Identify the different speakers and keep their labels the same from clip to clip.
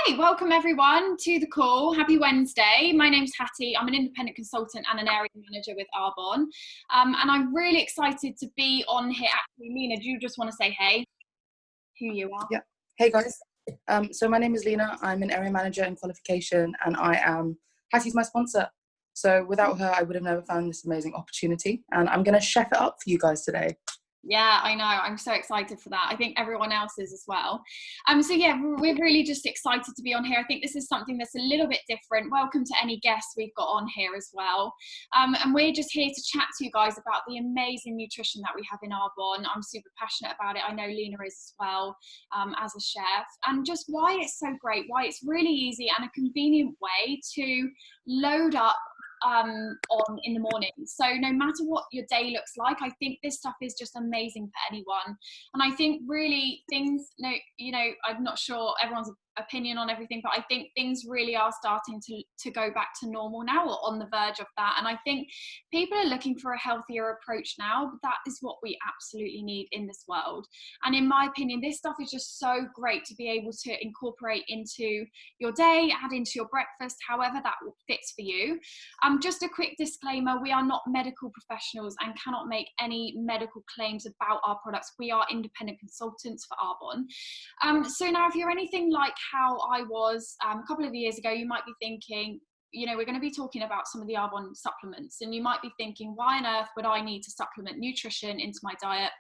Speaker 1: Hi, welcome everyone to the call. Happy Wednesday. My name's Hattie. I'm an independent consultant and an area manager with Arbonne. And I'm really excited to be on here. Actually, Lina, do you just want to say hey, who you are?
Speaker 2: Yeah. Hey guys. So my name is Lina. I'm an area manager in qualification and I am Hattie's my sponsor. So without her, I would have never found this amazing opportunity. And I'm going to chef it up for you guys today.
Speaker 1: Yeah, I know. I'm so excited for that. I think everyone else is as well. So yeah, we're really just excited to be on here. I think this is something that's a little bit different. Welcome to any guests we've got on here as well. And we're just here to chat to you guys about the amazing nutrition that we have in Arbonne. I'm super passionate about it. I know Lina is as well, as a chef, and just why it's so great, why it's really easy and a convenient way to load up on in the morning. So no matter what your day looks like, I think this stuff is just amazing for anyone. And I think really things, I'm not sure everyone's opinion on everything, but I think things really are starting to go back to normal now, or on the verge of that. And I think people are looking for a healthier approach now, but that is what we absolutely need in this world. And in my opinion, this stuff is just so great to be able to incorporate into your day, add into your breakfast, however that fits for you. Just a quick disclaimer, we are not medical professionals and cannot make any medical claims about our products. We are independent consultants for Arbonne. So now if you're anything like how I was a couple of years ago, you might be thinking, we're going to be talking about some of the Arbonne supplements, and you might be thinking, why on earth would I need to supplement nutrition into my diet?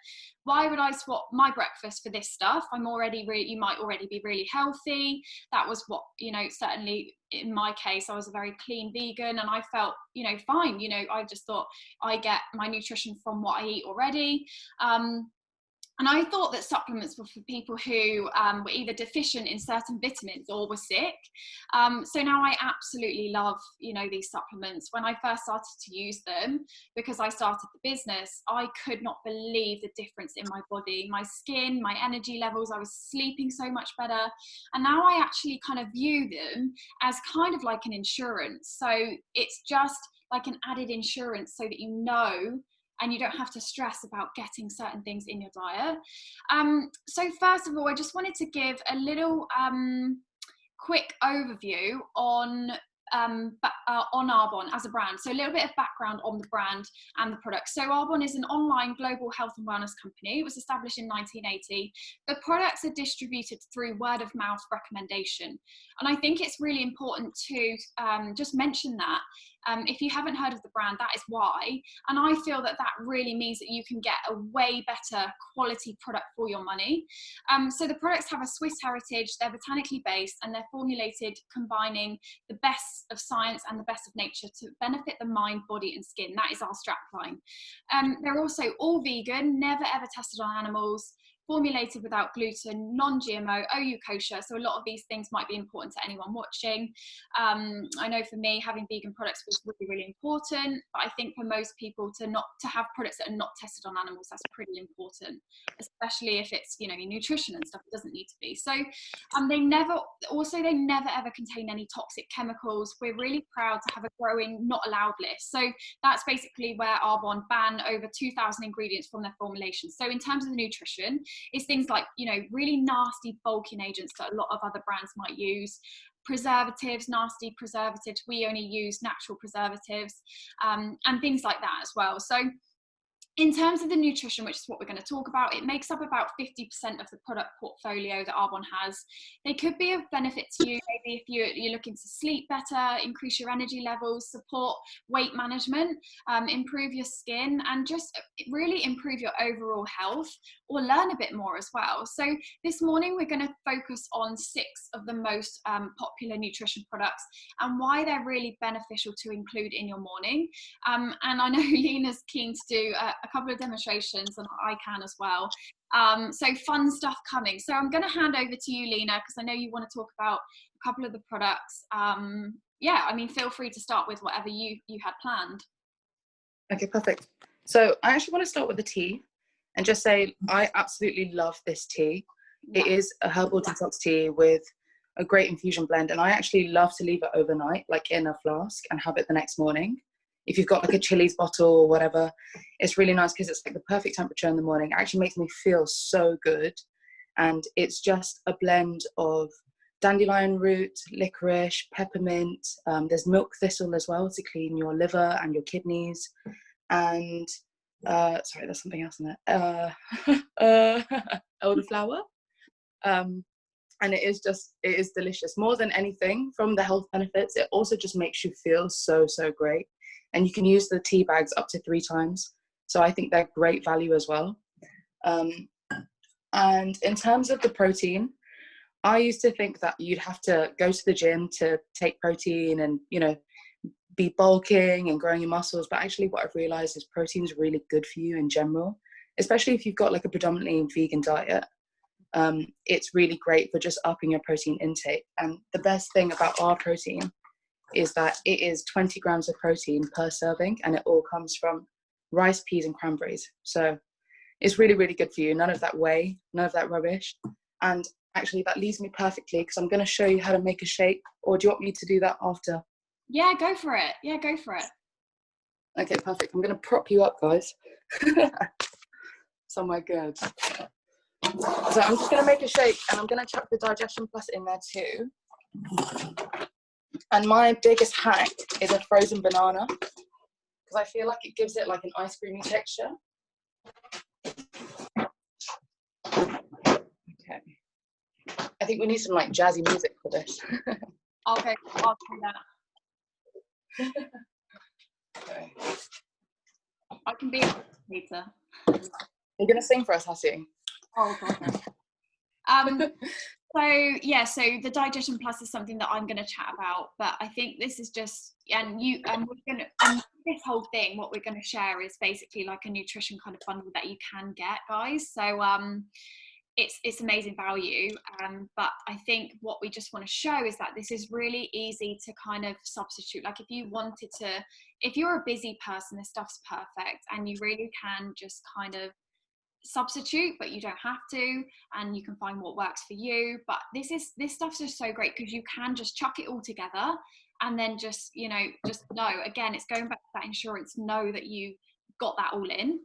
Speaker 1: Why would I swap my breakfast for this stuff? You might already be really healthy. That was what, certainly in my case, I was a very clean vegan and I felt, fine. I just thought I get my nutrition from what I eat already. And I thought that supplements were for people who were either deficient in certain vitamins or were sick. So now I absolutely love, these supplements. When I first started to use them, because I started the business, I could not believe the difference in my body, my skin, my energy levels. I was sleeping so much better. And now I actually kind of view them as kind of like an insurance. So it's just like an added insurance so that and you don't have to stress about getting certain things in your diet. So first of all, I just wanted to give a little quick overview on Arbonne as a brand. So a little bit of background on the brand and the product. So Arbonne is an online global health and wellness company. It was established in 1980. The products are distributed through word of mouth recommendation. And I think it's really important to just mention that. If you haven't heard of the brand, that is why. And I feel that really means that you can get a way better quality product for your money. So the products have a Swiss heritage, they're botanically based, and they're formulated combining the best of science and the best of nature to benefit the mind, body, and skin. That is our strapline. They're also all vegan, never ever tested on animals, formulated without gluten, non-GMO, OU kosher. So a lot of these things might be important to anyone watching. I know for me, having vegan products was really, really important, but I think for most people to have products that are not tested on animals, that's pretty important, especially if it's, your nutrition and stuff. It doesn't need to be. So they never ever contain any toxic chemicals. We're really proud to have a growing not allowed list. So that's basically where Arbonne ban over 2,000 ingredients from their formulation. So in terms of the nutrition, it's things like, really nasty bulking agents that a lot of other brands might use. Preservatives, nasty preservatives. We only use natural preservatives, and things like that as well. So in terms of the nutrition, which is what we're going to talk about, it makes up about 50% of the product portfolio that Arbonne has. They could be of benefit to you, maybe if you're looking to sleep better, increase your energy levels, support weight management, improve your skin, and just really improve your overall health, or learn a bit more as well. So this morning, we're going to focus on 6 of the most popular nutrition products and why they're really beneficial to include in your morning. And I know Lina's keen to do a couple of demonstrations, and I can as well. So fun stuff coming. So I'm going to hand over to you, Lina, because I know you want to talk about a couple of the products. Feel free to start with whatever you had planned.
Speaker 2: Okay, perfect. So I actually want to start with the tea and just say I absolutely love this tea. Yeah. It is a herbal detox tea with a great infusion blend, and I actually love to leave it overnight, like in a flask, and have it the next morning. If you've got like a Chili's bottle or whatever, it's really nice because it's like the perfect temperature in the morning. It actually makes me feel so good. And it's just a blend of dandelion root, licorice, peppermint. There's milk thistle as well to clean your liver and your kidneys. And sorry, there's something else in there. Elderflower. And it is delicious. More than anything, from the health benefits, it also just makes you feel so great. And you can use the tea bags up to 3 times. So I think they're great value as well. And in terms of the protein, I used to think that you'd have to go to the gym to take protein and, you know, be bulking and growing your muscles. But actually what I've realized is protein is really good for you in general, especially if you've got like a predominantly vegan diet. It's really great for just upping your protein intake. And the best thing about our protein is that it is 20 grams of protein per serving, and it all comes from rice, peas and cranberries. So it's really good for you. None of that whey, none of that rubbish. And actually that leads me perfectly, because I'm going to show you how to make a shake. Or do you want me to do that after?
Speaker 1: Yeah, go for it. Yeah, go for it.
Speaker 2: Okay, perfect. I'm going to prop you up, guys. Somewhere good. So I'm just going to make a shake, and I'm going to chuck the Digestion Plus in there too. And my biggest hack is a frozen banana, because I feel like it gives it like an ice creamy texture. Okay. I think we need some like jazzy music for this.
Speaker 1: Okay, I'll do that.
Speaker 2: Okay.
Speaker 1: I can be a later.
Speaker 2: You're going to sing for us, Hattie?
Speaker 1: Oh, God. So yeah, so the Digestion Plus is something that I'm going to chat about, but I think this is just, and this whole thing, what we're going to share is basically like a nutrition kind of bundle that you can get, guys. So it's amazing value, but I think what we just want to show is that this is really easy to kind of substitute. Like if you're a busy person, this stuff's perfect, and you really can just kind of substitute, but you don't have to, and you can find what works for you. But this stuff's just so great, because you can just chuck it all together, and then just know, again, it's going back to that insurance, know that you got that all in.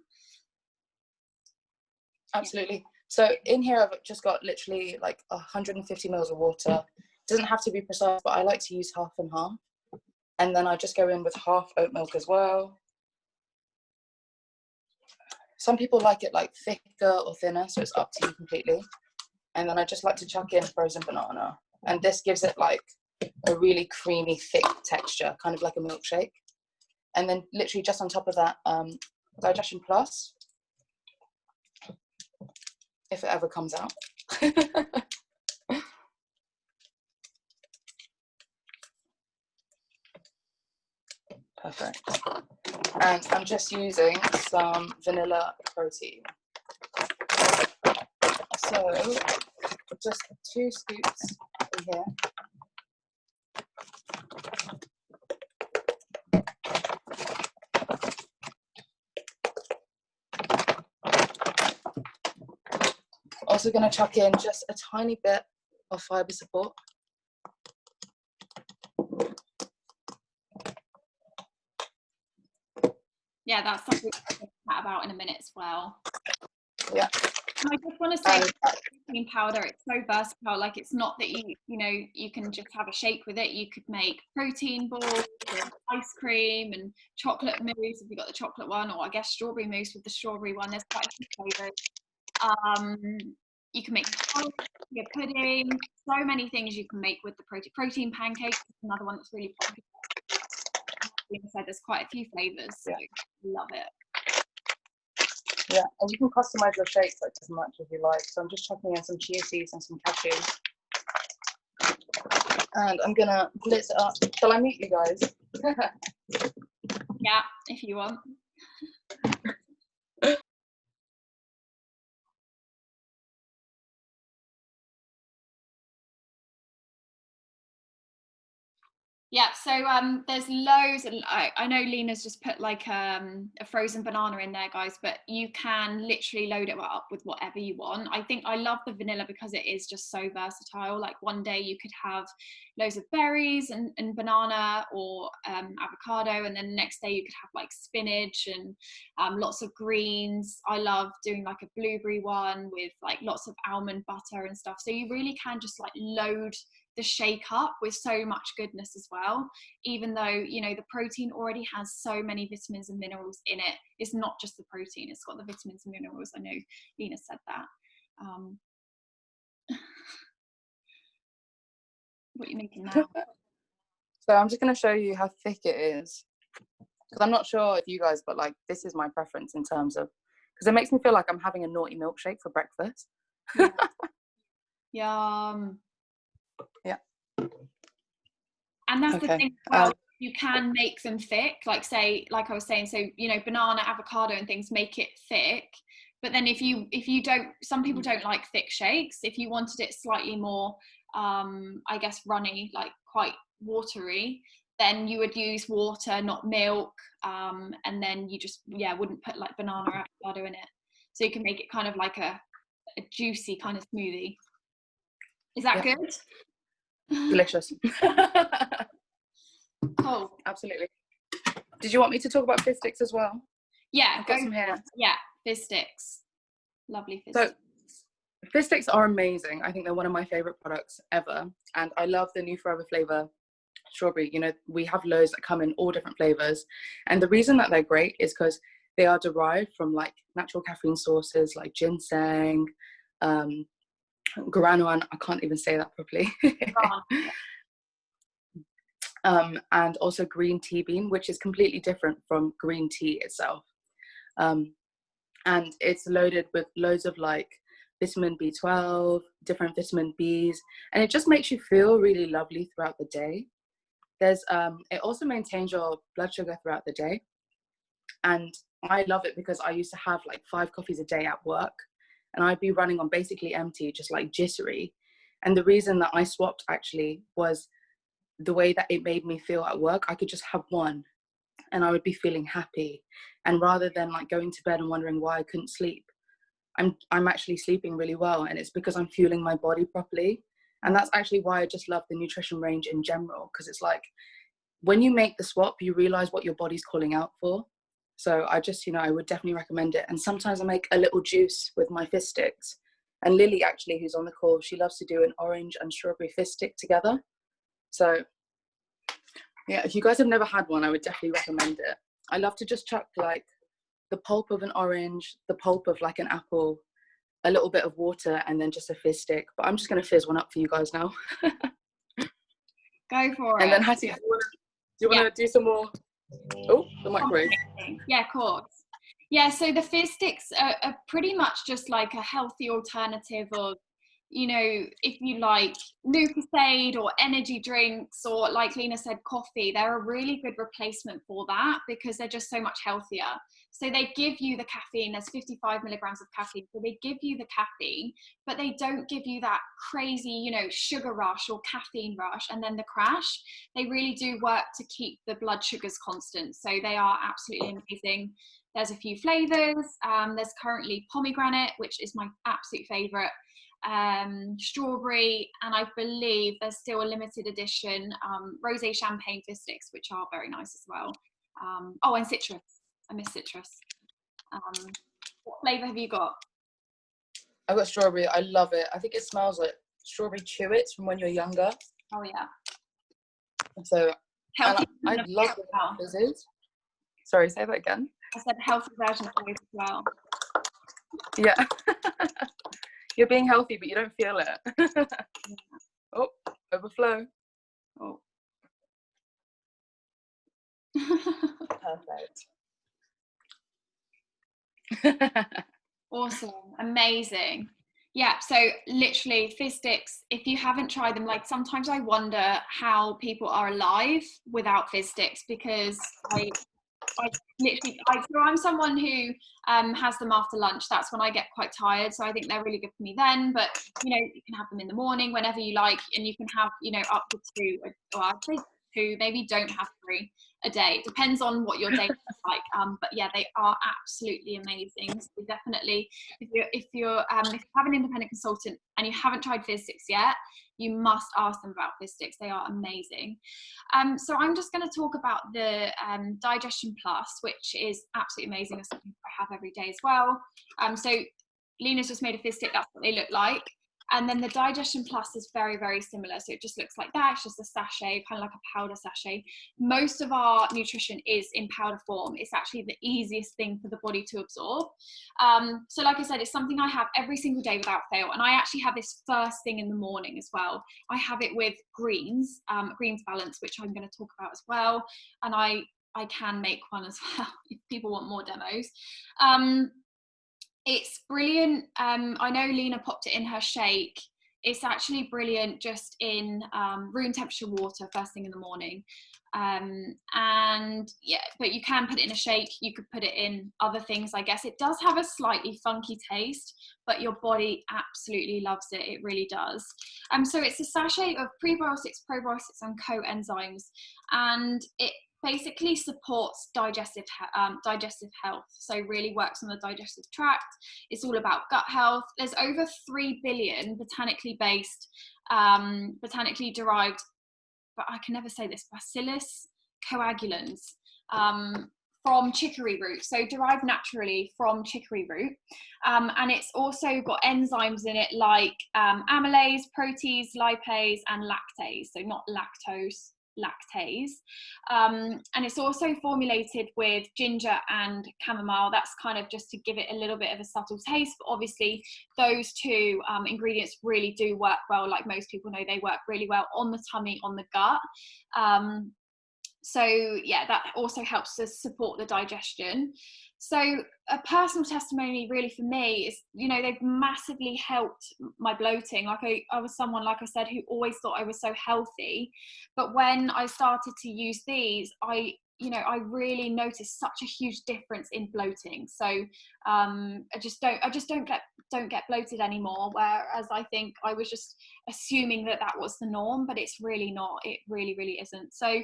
Speaker 2: Absolutely. So in here I've just got literally like 150 mils of water. It doesn't have to be precise, but I like to use half and half. And then I just go in with half oat milk as well. Some people like it like thicker or thinner, so it's up to you completely. And then I just like to chuck in frozen banana. And this gives it like a really creamy, thick texture, kind of like a milkshake. And then literally just on top of that, Digestion Plus, if it ever comes out. Perfect. And I'm just using some vanilla protein. So just 2 scoops in here. Also going to chuck in just a tiny bit of fiber support.
Speaker 1: Yeah, that's something we'll chat about in a minute as well.
Speaker 2: Yeah.
Speaker 1: And I just want to say, protein powder, it's so versatile. Like, it's not that you can just have a shake with it. You could make protein balls with ice cream and chocolate mousse if you got the chocolate one, or I guess strawberry mousse with the strawberry one. There's quite a few flavors. You can make your pudding. So many things you can make with the protein pancakes. Another one that's really popular. Like I said, there's quite a few flavors, so love it.
Speaker 2: Yeah, and you can customize your shakes like as much as you like. So I'm just chucking in some chia seeds and some cashews. And I'm gonna blitz it up. Shall I meet you guys?
Speaker 1: Yeah, if you want. Yeah, so there's loads, and I know Lina's just put like a frozen banana in there, guys, but you can literally load it up with whatever you want. I think I love the vanilla because it is just so versatile. Like one day you could have loads of berries and banana or avocado, and then the next day you could have like spinach and lots of greens. I love doing like a blueberry one with like lots of almond butter and stuff. So you really can just like load the shake up with so much goodness as well, even though, you know, the protein already has so many vitamins and minerals in it. It's not just the protein, it's got the vitamins and minerals. I know Lina said that. What are you making now?
Speaker 2: So I'm just going to show you how thick it is, because I'm not sure if you guys, but like this is my preference in terms of, because it makes me feel like I'm having a naughty milkshake for breakfast.
Speaker 1: Yeah. Yum.
Speaker 2: Yeah.
Speaker 1: And that's the thing as well, you can make them thick, like I was saying, so, you know, banana, avocado and things make it thick. But then if you don't, some people don't like thick shakes. If you wanted it slightly more, I guess, runny, like quite watery, then you would use water, not milk. And then you just, wouldn't put like banana or avocado in it. So you can make it kind of like a juicy kind of smoothie. Is that good?
Speaker 2: Delicious.
Speaker 1: Cool.
Speaker 2: Absolutely. Did you want me to talk about fizz sticks as well?
Speaker 1: Yeah,
Speaker 2: I've got some here.
Speaker 1: Yeah, fizz sticks. Lovely fizz
Speaker 2: sticks. So fizz sticks are amazing. I think they're one of my favorite products ever. And I love the new Forever flavor strawberry. You know, we have loads that come in all different flavors. And the reason that they're great is because they are derived from like natural caffeine sources like ginseng, guaranuan, I can't even say that properly. And also green tea bean, which is completely different from green tea itself. And it's loaded with loads of like vitamin B12, different vitamin Bs, and it just makes you feel really lovely throughout the day. There's it also maintains your blood sugar throughout the day. And I love it because I used to have like 5 coffees a day at work, and I'd be running on basically empty, just like jittery. And the reason that I swapped actually was the way that it made me feel at work. I could just have one and I would be feeling happy. And rather than like going to bed and wondering why I couldn't sleep, I'm actually sleeping really well, and it's because I'm fueling my body properly. And that's actually why I just love the nutrition range in general, because it's like when you make the swap, you realize what your body's calling out for. So I just, you know, I would definitely recommend it. And sometimes I make a little juice with my fizz sticks. And Lily, actually, who's on the call, she loves to do an orange and strawberry fizz stick together. So yeah, if you guys have never had one, I would definitely recommend it. I love to just chuck like the pulp of an orange, the pulp of like an apple, a little bit of water, and then just a fizz stick. But I'm just going to fizz one up for you guys now.
Speaker 1: Go for it.
Speaker 2: And then Hattie, do you want to do some more? Oh, the microwave.
Speaker 1: Yeah, of course. Yeah, so the fizz sticks are pretty much just like a healthy alternative of, you know, if you like Lucozade or energy drinks, or like Lina said, coffee, they're a really good replacement for that because they're just so much healthier. So they give you the caffeine, there's 55 milligrams of caffeine. So they give you the caffeine, but they don't give you that crazy, you know, sugar rush or caffeine rush and then the crash. They really do work to keep the blood sugars constant. So they are absolutely amazing. There's a few flavors. There's currently pomegranate, which is my absolute favorite. Strawberry, and I believe there's still a limited edition rosé champagne fizz sticks, which are very nice as well. Oh, and citrus. I miss citrus. What flavour have you got?
Speaker 2: I've got strawberry. I love it. I think it smells like strawberry chewits from when you're younger.
Speaker 1: Oh yeah.
Speaker 2: So
Speaker 1: healthy.
Speaker 2: I love the fizzes. Sorry, say that again.
Speaker 1: I said healthy version of those as well.
Speaker 2: Yeah. You're being healthy, but you don't feel it. Oh, overflow.
Speaker 1: Oh.
Speaker 2: Perfect.
Speaker 1: Awesome. Amazing. Yeah, so literally fizz sticks, if you haven't tried them, like sometimes I wonder how people are alive without fizz sticks, because so I'm someone who has them after lunch. That's when I get quite tired, so I think they're really good for me then. But you know, you can have them in the morning whenever you like, and you can have, you know, up to 2, or I'd say 2, maybe don't have 3 a day. It depends on what your day is like. But yeah, they are absolutely amazing. So definitely, if you have an independent consultant and you haven't tried fizz sticks yet, you must ask them about fizz sticks. They are amazing. So I'm just going to talk about the Digestion Plus, which is absolutely amazing. It's something I have every day as well. So Lina's just made a fizz stick. That's what they look like. And then the Digestion Plus is very, very similar. So it just looks like that. It's just a sachet, kind of like a powder sachet. Most of our nutrition is in powder form. It's actually the easiest thing for the body to absorb. So like I said, it's something I have every single day without fail. And I actually have this first thing in the morning as well. I have it with greens, greens balance, which I'm going to talk about as well. And I can make one as well if people want more demos. It's brilliant. I know Lina popped it in her shake. It's actually brilliant just in room temperature water first thing in the morning. And yeah, but you can put it in a shake. You could put it in other things, I guess. It does have a slightly funky taste, but your body absolutely loves it. It really does. So it's a sachet of prebiotics, probiotics, and coenzymes, and it basically supports digestive health. So really works on the digestive tract. It's all about gut health. There's over 3 billion botanically derived, but I can never say this, bacillus coagulans from chicory root, so derived naturally from chicory root. And it's also got enzymes in it like amylase, protease, lipase, and lactase, so not lactose, lactase. And it's also formulated with ginger and chamomile. That's kind of just to give it a little bit of a subtle taste, but obviously those two ingredients really do work well. Like most people know, they work really well on the tummy, on the gut. So yeah, that also helps to support the digestion. So a personal testimony really for me is, you know, they've massively helped my bloating. Like I was someone, like I said, who always thought I was so healthy, but when I started to use these, I really noticed such a huge difference in bloating. So I just don't get bloated anymore. Whereas I think I was just assuming that was the norm, but it's really not. It really, really isn't. So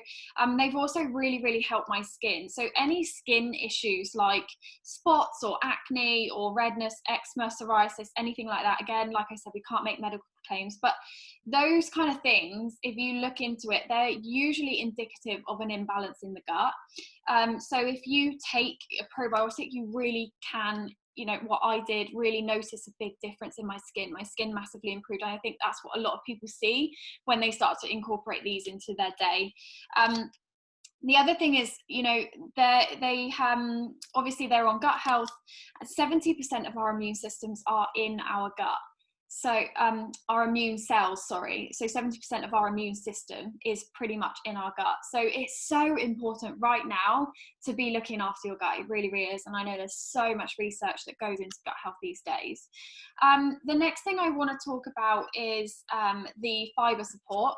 Speaker 1: they've also really, really helped my skin. So any skin issues like spots or acne or redness, eczema, psoriasis, anything like that. Again, like I said, we can't make medical claims, but those kind of things, if you look into it, they're usually indicative of an imbalance in the gut. So if you take a probiotic, you really can, you know, what I did, really notice a big difference in my skin. My skin massively improved, and I think that's what a lot of people see when they start to incorporate these into their day. The other thing is, you know, they obviously they're on gut health. 70% of our immune systems are in our gut. So our immune cells, sorry. So 70% of our immune system is pretty much in our gut. So it's so important right now to be looking after your gut. It really, really is. And I know there's so much research that goes into gut health these days. The next thing I want to talk about is the fiber support.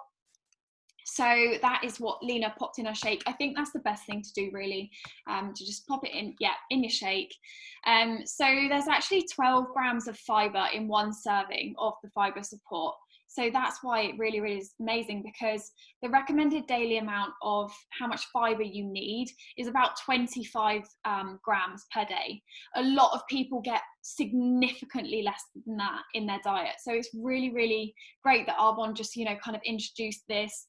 Speaker 1: So that is what Lina popped in her shake. I think that's the best thing to do, really, to just pop it in, in your shake. So there's actually 12 grams of fiber in one serving of the fiber support. So that's why it really, really is amazing, because the recommended daily amount of how much fiber you need is about 25 grams per day. A lot of people get significantly less than that in their diet. So it's really, really great that Arbonne just, you know, kind of introduced this.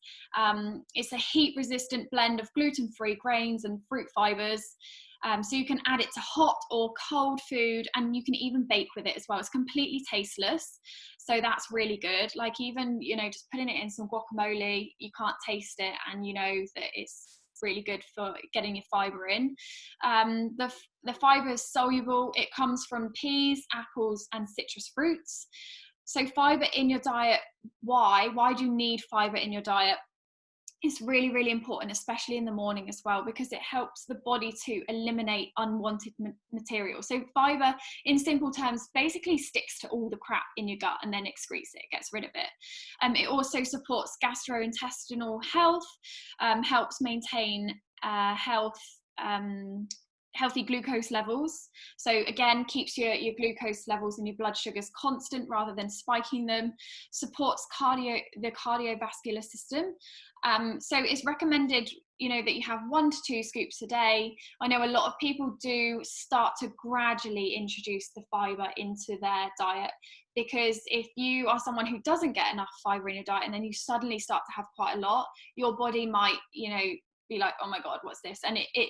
Speaker 1: It's a heat resistant blend of gluten-free grains and fruit fibers. So you can add it to hot or cold food, and you can even bake with it as well. It's completely tasteless, so that's really good. Like, even, you know, just putting it in some guacamole, you can't taste it, and you know that it's really good for getting your fiber in. The fiber is soluble. It comes from peas, apples, and citrus fruits. So fiber in your diet, why do you need fiber in your diet? It's really, really important, especially in the morning as well, because it helps the body to eliminate unwanted material. So fiber, in simple terms, basically sticks to all the crap in your gut and then excretes it, gets rid of it. It also supports gastrointestinal health, helps maintain healthy glucose levels. So again, keeps your glucose levels and your blood sugars constant rather than spiking them. Supports the cardiovascular system. So it's recommended, you know, that you have 1 to 2 scoops a day. I know a lot of people do start to gradually introduce the fiber into their diet, because if you are someone who doesn't get enough fiber in your diet and then you suddenly start to have quite a lot, your body might, you know, be like, oh my God, what's this? And it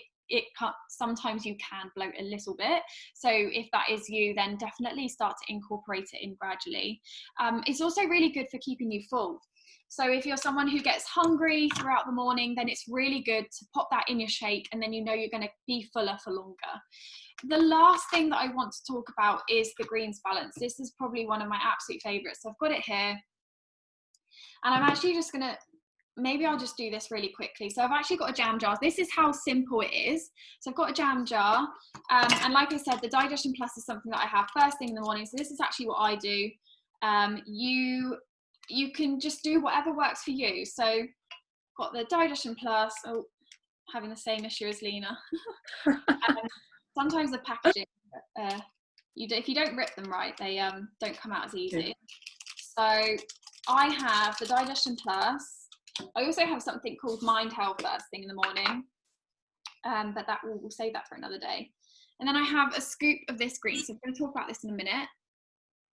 Speaker 1: sometimes you can bloat a little bit. So if that is you, then definitely start to incorporate it in gradually. It's also really good for keeping you full. So if you're someone who gets hungry throughout the morning, then it's really good to pop that in your shake, and then you know you're going to be fuller for longer. The last thing that I want to talk about is the greens balance. This is probably one of my absolute favorites. So I've got it here, and I'm actually just going to, maybe I'll just do this really quickly. So I've actually got a jam jar. This is how simple it is. So I've got a jam jar, and like I said, the Digestion Plus is something that I have first thing in the morning. So this is actually what I do. You can just do whatever works for you. So got the Digestion Plus. Oh, having the same issue as Lina. Sometimes the packaging, if you don't rip them right, they don't come out as easy. So I have the Digestion Plus. I also have something called Mind Health first thing in the morning, but that we'll save that for another day. And then I have a scoop of this green. So I'm going to talk about this in a minute.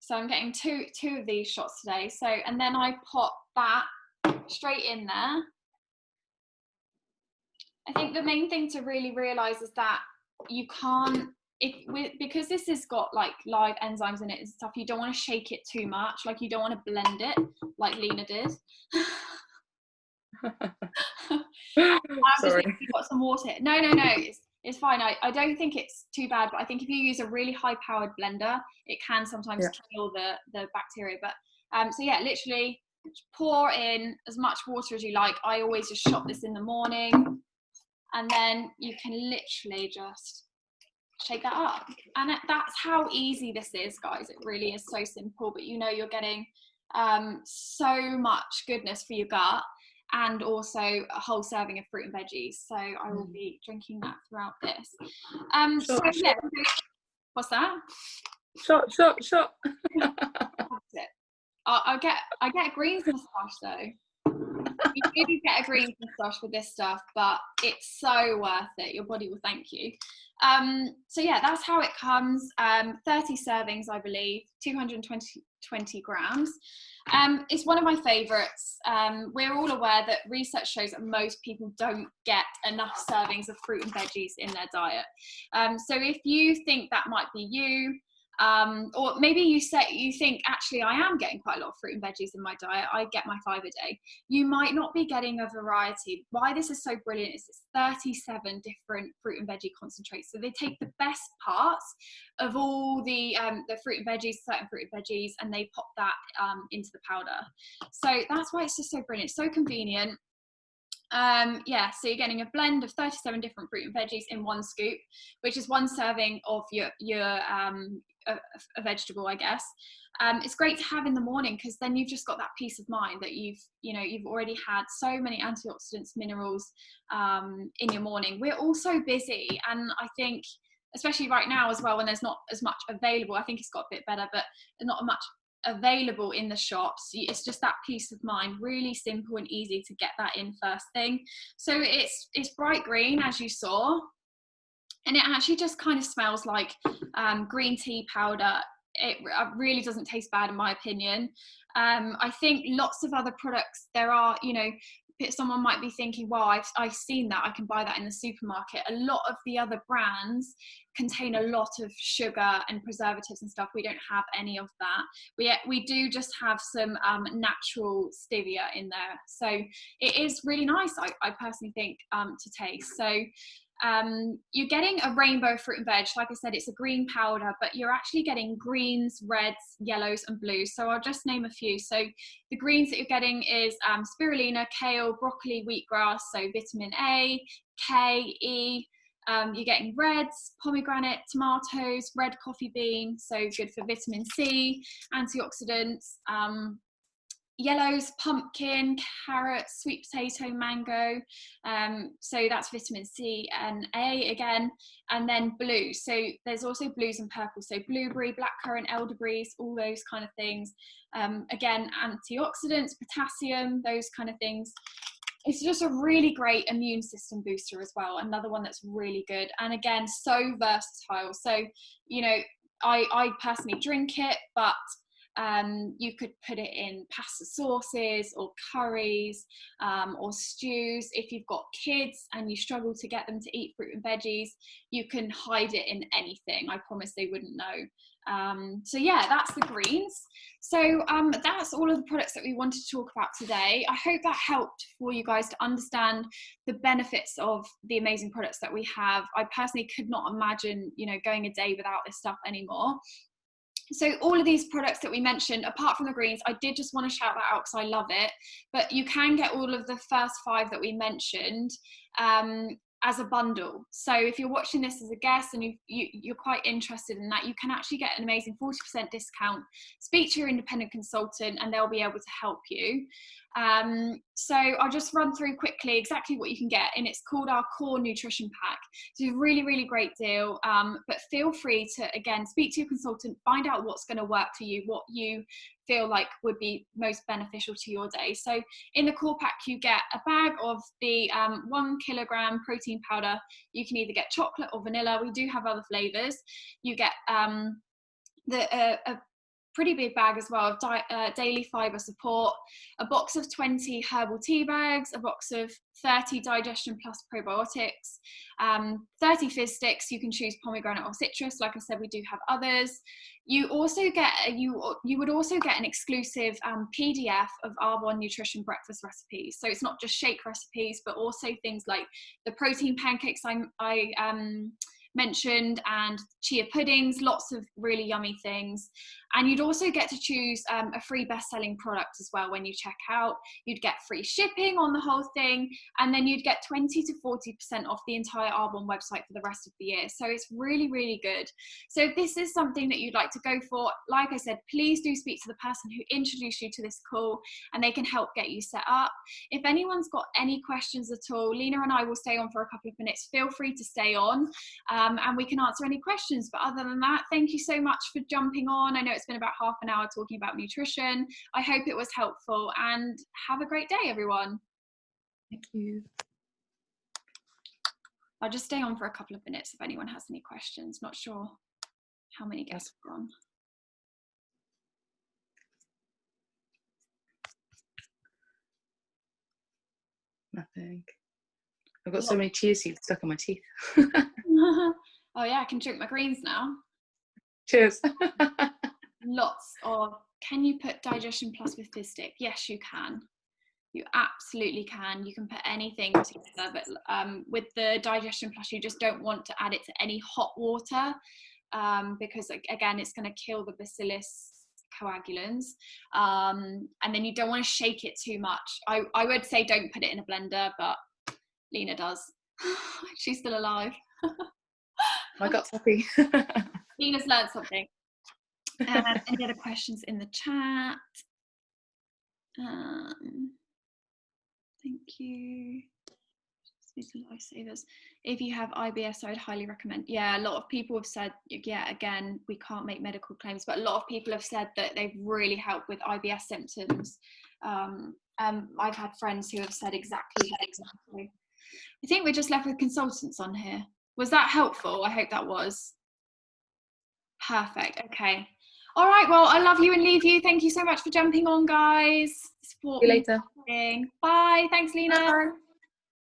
Speaker 1: So I'm getting two of these shots today. So, and then I pop that straight in there. I think the main thing to really realize is that you can't, because this has got like live enzymes in it and stuff, you don't want to shake it too much. Like you don't want to blend it like Lina did.
Speaker 2: Sorry.
Speaker 1: You've got some water. No, it's fine. I don't think it's too bad, but I think if you use a really high powered blender, it can sometimes kill the bacteria. But so yeah, literally pour in as much water as you like. I always just shot this in the morning, and then you can literally just shake that up. And that's how easy this is, guys. It really is so simple, but you know you're getting so much goodness for your gut, and also a whole serving of fruit and veggies. So I will be drinking that throughout this. So yeah, what's that?
Speaker 2: Shot.
Speaker 1: That's it. I get a greens moustache though. You do get a greens moustache with this stuff, but it's so worth it. Your body will thank you. So yeah, that's how it comes. 30 servings, I believe, 220 grams. It's one of my favorites. We're all aware that research shows that most people don't get enough servings of fruit and veggies in their diet. So if you think that might be you, or maybe you think actually I am getting quite a lot of fruit and veggies in my diet, I get my 5 a day, you might not be getting a variety. Why this is so brilliant is it's 37 different fruit and veggie concentrates. So they take the best parts of all the fruit and veggies, certain fruit and veggies, and they pop that into the powder. So that's why it's just so brilliant, so convenient. Yeah, so you're getting a blend of 37 different fruit and veggies in one scoop, which is one serving of your a vegetable, I guess. It's great to have in the morning because then you've just got that peace of mind that you've already had so many antioxidants, minerals in your morning. We're all so busy, and I think especially right now as well, when there's not as much available, I think it's got a bit better, but there's not much available in the shops. It's just that peace of mind, really simple and easy to get that in first thing. So it's bright green, as you saw, and it actually just kind of smells like green tea powder. It really doesn't taste bad in my opinion. I think lots of other products, there are, someone might be thinking, well, I've seen that, I can buy that in the supermarket. A lot of the other brands contain a lot of sugar and preservatives and stuff. We don't have any of that. We do just have some natural stevia in there. So it is really nice, I personally think, to taste. So you're getting a rainbow fruit and veg. Like I said, it's a green powder, but you're actually getting greens, reds, yellows and blues. So I'll just name a few. So the greens that you're getting is spirulina, kale, broccoli, wheatgrass, so vitamin A, K, E. You're getting reds, pomegranate, tomatoes, red coffee bean, so good for vitamin C, antioxidants. Yellows, pumpkin, carrot, sweet potato, mango, so that's vitamin C and A again, and then blue. So there's also blues and purple, so blueberry, blackcurrant, elderberries, all those kind of things. Again, antioxidants, potassium, those kind of things. It's just a really great immune system booster as well, another one that's really good, and again, so versatile. So I personally drink it, but You could put it in pasta sauces or curries, or stews. If you've got kids and you struggle to get them to eat fruit and veggies, you can hide it in anything. I promise they wouldn't know. So yeah, that's the greens. So that's all of the products that we wanted to talk about today. I hope that helped for you guys to understand the benefits of the amazing products that we have. I personally could not imagine, you know, going a day without this stuff anymore. So all of these products that we mentioned, apart from the greens, I did just want to shout that out because I love it, but you can get all of the first 5 that we mentioned as a bundle. So if you're watching this as a guest and you're quite interested in that, you can actually get an amazing 40% discount. Speak to your independent consultant and they'll be able to help you. So I'll just run through quickly exactly what you can get, and it's called our Core Nutrition Pack. It's a really, really great deal, but feel free to, again, speak to your consultant, find out what's going to work for you, what you feel like would be most beneficial to your day. So in the Core Pack, you get a bag of the 1 kilogram protein powder. You can either get chocolate or vanilla. We do have other flavors. You get a pretty big bag as well of daily fiber support, a box of 20 herbal tea bags, a box of 30 digestion plus probiotics, 30 fizz sticks. You can choose pomegranate or citrus. Like I said, we do have others. You also get you would also get an exclusive PDF of Arbonne nutrition breakfast recipes. So it's not just shake recipes, but also things like the protein pancakes I mentioned, and chia puddings, lots of really yummy things. And you'd also get to choose a free best-selling product as well when you check out. You'd get free shipping on the whole thing, and then you'd get 20 to 40% off the entire Arbonne website for the rest of the year. So it's really, really good. So if this is something that you'd like to go for, like I said, please do speak to the person who introduced you to this call, and they can help get you set up. If anyone's got any questions at all, Lina and I will stay on for a couple of minutes. Feel free to stay on, and we can answer any questions. But other than that, thank you so much for jumping on. I know it's been about half an hour talking about nutrition. I hope it was helpful, and have a great day, everyone.
Speaker 2: Thank you.
Speaker 1: I'll just stay on for a couple of minutes if anyone has any questions. Not sure how many guests are on.
Speaker 2: Nothing. I've got so many chia seeds stuck in my teeth.
Speaker 1: Oh yeah, I can drink my greens now.
Speaker 2: Cheers.
Speaker 1: Lots of, can you put digestion plus with fizz stick? Yes, you can. You absolutely can. You can put anything together, but with the digestion plus, you just don't want to add it to any hot water, because again, it's going to kill the bacillus coagulans, and then you don't want to shake it too much. I would say don't put it in a blender, but Lina does. She's still alive.
Speaker 2: My gut's happy.
Speaker 1: Lina's learned something. Any other questions in the chat? Thank you. These are lifesavers. If you have IBS, I would highly recommend. Yeah, a lot of people have said, yeah, again, we can't make medical claims, but a lot of people have said that they've really helped with IBS symptoms. I've had friends who have said exactly that. I think we're just left with consultants on here. Was that helpful? I hope that was. Perfect. Okay. All right. Well, I love you and leave you. Thank you so much for jumping on, guys.
Speaker 2: See you later.
Speaker 1: Bye. Thanks, Lina.
Speaker 2: Bye.